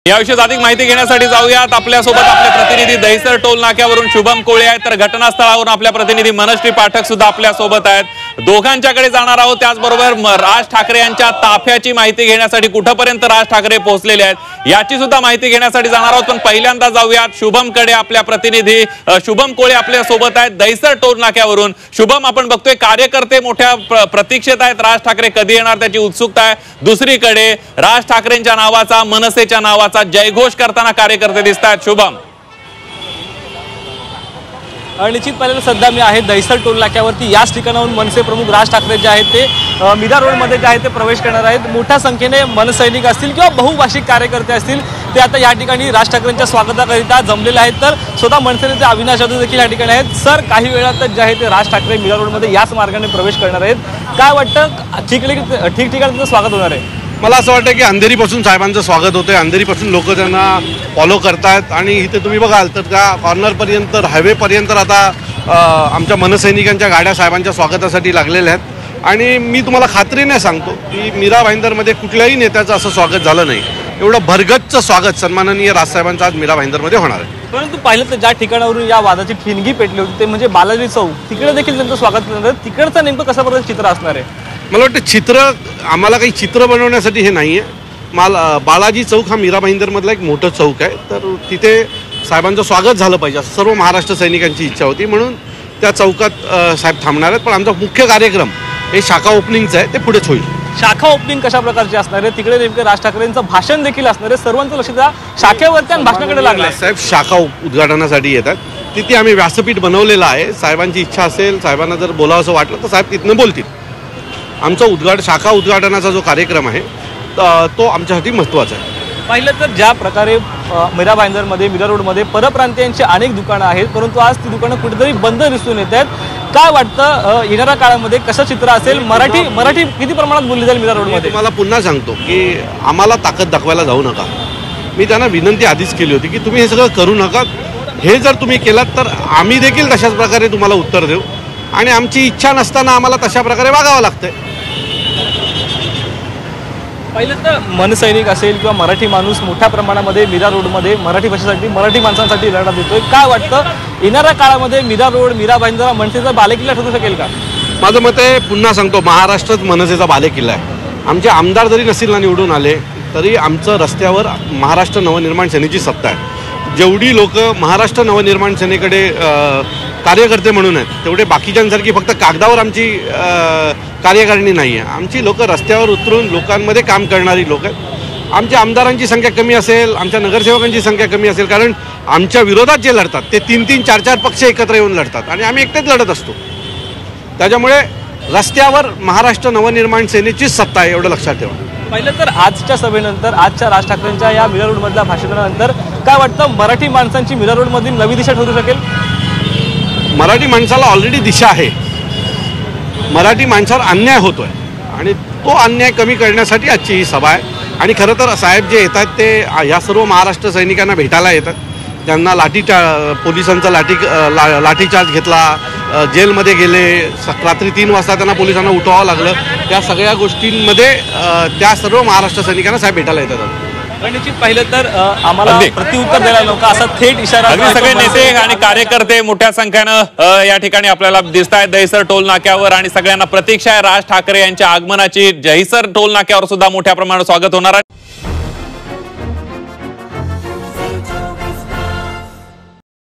याविषयी अधिक माहिती घेण्यासाठी जाऊयात। आपल्यासोबत आपले प्रतिनिधी दहिसर टोल नाक्यावरून शुभम कोळे आहेत, तर घटनास्थळावरून आपल्या प्रतिनिधी मनश्री पाठक सुद्धा आपल्या सोबत आहेत। दोघांच्याकडे जाणार आहोत। त्याचबरोबर राज ठाकरे यांच्या ताफ्याची माहिती घेण्यासाठी कुठपर्यंत राज ठाकरे पोहोचलेले आहेत याची सुद्धा माहिती घेण्यासाठी जाणार आहोत। पण पहिल्यांदा जाऊयात शुभम कडे। आपल्या प्रतिनिधी शुभम कोळे आपल्या सोबत आहेत दहिसर टोल नाक्यावरून। शुभम, आपण बघतोय कार्यकर्ते मोठ्या प्रतीक्षेत आहेत, राज ठाकरे कधी येणार त्याची उत्सुकता आहे। दुसरीकडे राज ठाकरेंच्या नावाचा, मनसेच्या नावाचा जयघोष करताना कार्यकर्ते दिसतात। शुभम, निश्चित पाहिलं सध्या मी आहे दहिसर टोल नाक्यावरती। याच ठिकाणाहून मनसे प्रमुख राज ठाकरे जे आहेत ते मीरा रोडमध्ये जे आहे ते प्रवेश करणार आहेत। मोठ्या संख्येने मनसैनिक असतील किंवा बहुभाषिक कार्यकर्ते असतील ते आता या ठिकाणी राज ठाकरेंच्या स्वागताकरिता जमलेले आहेत। तर स्वतः मनसे नेते अविनाश जाधव देखील या ठिकाणी आहेत। सर, काही वेळातच जे आहे ते राज ठाकरे मीरा रोडमध्ये याच मार्गाने प्रवेश करणार आहेत। काय वाटतं, ठिकठिकाणी स्वागत होणार आहे? मला असं वाटतं की अंधेरीपासून साहेबांचं स्वागत होतंय। अंधेरीपासून लोक त्यांना फॉलो करतायत आणि इथे तुम्ही बघाल तर त्या कॉर्नरपर्यंत, हायवेपर्यंत आता आमच्या मनसैनिकांच्या गाड्या साहेबांच्या स्वागतासाठी लागलेल्या आहेत। आणि मी तुम्हाला खात्रीने सांगतो की मीरा भाईंदरमध्ये कुठल्याही नेत्याचं असं स्वागत झालं नाही, एवढं भरगच्च स्वागत सन्माननीय राजसाहेबांचं आज मीरा भाईंदरमध्ये होणार आहे। परंतु पाहिलं तर ज्या ठिकाणावरून या वादाची ठिणगी पेटली होती ते म्हणजे बालाजी चौक, तिकडे देखील त्यांचं स्वागत करणार आहे। तिकडचं नेमकं कसं प्रकारचं चित्र असणार आहे? मला वाटतं चित्र, आम्हाला काही चित्र बनवण्यासाठी हे नाही आहे। बालाजी चौक हा मीरा भाईंदरमधला एक मोठं चौक आहे, तर तिथे साहेबांचं स्वागत झालं पाहिजे असं सर्व महाराष्ट्र सैनिकांची इच्छा होती, म्हणून त्या चौकात साहेब थांबणार आहेत। पण आमचा मुख्य कार्यक्रम हे शाखा ओपनिंगचं आहे, ते पुढेच होईल। शाखा ओपनिंग कशा प्रकारची असणार आहे? तिकडे नेमकं राज ठाकरेंचं भाषण देखील असणार आहे। सर्वांचं लक्ष त्या शाखेवरती आणि भाषणाकडे लागलं। साहेब शाखा उद्घाटनासाठी येतात, तिथे आम्ही व्यासपीठ बनवलेलं आहे। साहेबांची इच्छा असेल, साहेबांना जर बोलावंसं वाटलं तर साहेब तिथनं बोलतील। आमचा शाखा उद्घाटनाचा जो कार्यक्रम आहे तो आमच्यासाठी महत्त्वाचा आहे। पाहिलं तर ज्या प्रकारे मीरा भाईंदरमध्ये, मीरा रोडमध्ये परप्रांतीयांची अनेक दुकानं आहेत, परंतु आज ती दुकानं कुठेतरी बंद दिसून येत आहेत। काय वाटतं, येणाऱ्या काळामध्ये कसं चित्र असेल? मराठी किती प्रमाणात बोलली जाईल मीरा रोडमध्ये? तुम्हाला पुन्हा सांगतो की आम्हाला ताकद दाखवायला जाऊ नका। मी त्यांना विनंती आधीच केली होती की तुम्ही हे सगळं करू नका। हे जर तुम्ही केलात तर आम्ही देखील तशाच प्रकारे तुम्हाला उत्तर देऊ, आणि आमची इच्छा नसताना आम्हाला तशा प्रकारे वागावं लागतंय। पहिलं तर मनसैनिक असेल किंवा मराठी माणूस मोठ्या प्रमाणामध्ये मीरा रोडमध्ये मराठी भाषेसाठी, मराठी माणसांसाठी लढा देतोय। काय वाटतं, येणाऱ्या काळामध्ये मीरा रोड, मीरा भाईंदर मनसेचा बालेकिल्ला ठरू शकेल का? माझं मत आहे, पुन्हा सांगतो, महाराष्ट्रात मनसेचा बालेकिल्ला आहे। आमचे आमदार जरी नसतील ना निवडून आले तरी आमचं रस्त्यावर महाराष्ट्र नवनिर्माण सेनेची सत्ता आहे। जेवढी लोक महाराष्ट्र नवनिर्माण सेनेकडे कार्यकर्ते म्हणून आहेत, तेवढे बाकीच्यांसारखी फक्त कागदावर आमची कार्यकारिणी नाही आहे। आमची लोक रस्त्यावर उतरून लोकांमध्ये काम करणारी लोक आहेत। आमच्या आमदारांची संख्या कमी असेल, आमच्या नगरसेवकांची संख्या कमी असेल, कारण आमच्या विरोधात जे लढतात ते 3-3, 4-4 पक्ष एकत्र येऊन लढतात आणि आम्ही एकटेच लढत असतो। त्याच्यामुळे रस्त्यावर महाराष्ट्र नवनिर्माण सेनेचीच सत्ता आहे, एवढं लक्षात ठेवा। पहिलं तर आजच्या सभेनंतर, आजच्या राज ठाकरेंच्या या मीरा रोडमधल्या भाषणानंतर काय वाटतं, मराठी माणसांची मीरा रोडमधील नवी दिशा ठरू शकेल? मराठी माणसाला ऑलरेडी दिशा आहे। मराठी माणसावर अन्याय होतोय आणि तो अन्याय कमी करण्यासाठी आजची ही सभा आहे। आणि खरं तर साहेब जे येतात ते या सर्व महाराष्ट्र सैनिकांना भेटायला येतात। त्यांना पोलिसांचा लाठीचार्ज घेतला, जेलमध्ये गेले, रात्री 3 वाजता त्यांना पोलिसांना उठवावं लागलं। त्या सगळ्या गोष्टींमध्ये त्या सर्व महाराष्ट्र सैनिकांना साहेब भेटायला येतात। निश्चित पाहिलं तर आम्हाला प्रत्युत्तर द्यायला नको असा थेट इशारा सगळे नेते आणि कार्यकर्ते मोठ्या संख्येनं या ठिकाणी आपल्याला दिसत आहेत दहिसर टोल नाक्यावर, आणि सगळ्यांना प्रतीक्षा आहे राज ठाकरे यांच्या आगमनाची। दहिसर टोल नाक्यावर सुद्धा मोठ्या प्रमाणात स्वागत होणार आहे।